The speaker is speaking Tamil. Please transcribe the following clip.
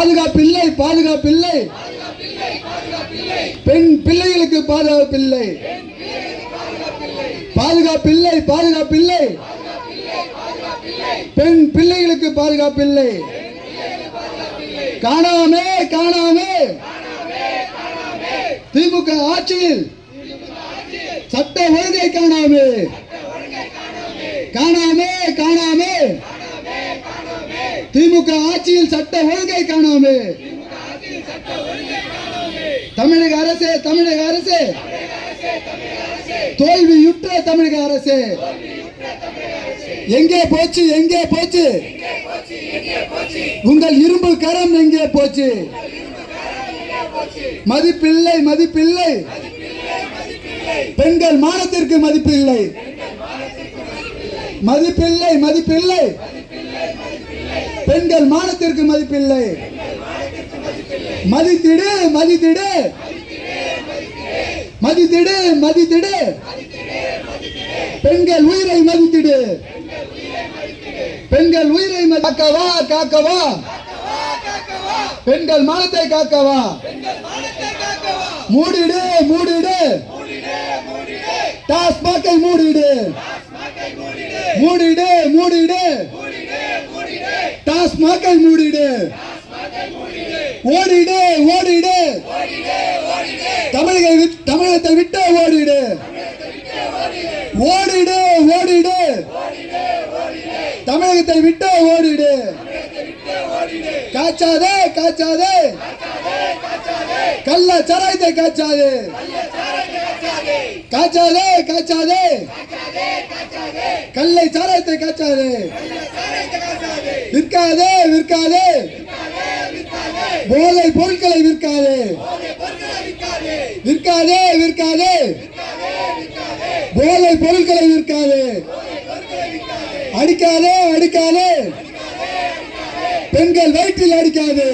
பாதுகாப்பில்லை பாதுகாப்பில்லை பெண் பிள்ளைகளுக்கு பாதுகாப்பில்லை பாதுகாப்பில்லை பாதுகாப்பில்லை பெண் பிள்ளைகளுக்கு பாதுகாப்பில்லை காணாமே காணாமே திமுக ஆட்சியில் சட்ட ஒழுங்கை காணாமே காணாமே காணாமே திமுக ஆட்சியில் சட்ட ஒழுங்கை காணாமே தமிழக அரசே தமிழக அரசே தோல்வியுற்ற தமிழக அரசே எங்கே போச்சு எங்கே போச்சு உங்கள் இரும்பு கரம் எங்கே போச்சு மதிப்பில்லை மதிப்பில்லை பெண்கள் மானத்திற்கு மதிப்பில்லை மதிப்பில்லை மதிப்பில்லை பெண்கள் மானத்திற்கு மதிப்பில்லை மதித்திடு மதித்திடு மதித்திடு மதித்திடு பெண்கள் உயிரை மதித்திடு பெண்கள் உயிரை காக்கவா காக்கவா பெண்கள் மானத்தை காக்கவா மூடிடு மூடிடு டாஸ்மாகை மூடிடு மூடிடு மூடிடு டாஸ்மாகை மூடிடு ஓடிடு ஓடிடு தமிழகத்தை விட்டு ஓடிடு ஓடிடு ஓடிடு தமிழகத்தை விட்டு ஓடிடு காய்ச்சாதே காய்ச்சாதே கள்ள சாராயத்தை காய்ச்சாதே காய்ச்சாதே காய்ச்சாதே கள்ளை சாராயத்தை காய்ச்சாதே விற்காதே விற்காதே போதை பொருட்களை விற்காதே விற்காதே விற்காதே போதை பொருட்களை விற்காதே அடிக்காதே அடிக்காதே பெண்கள் வயிற்றில் அடிக்காதே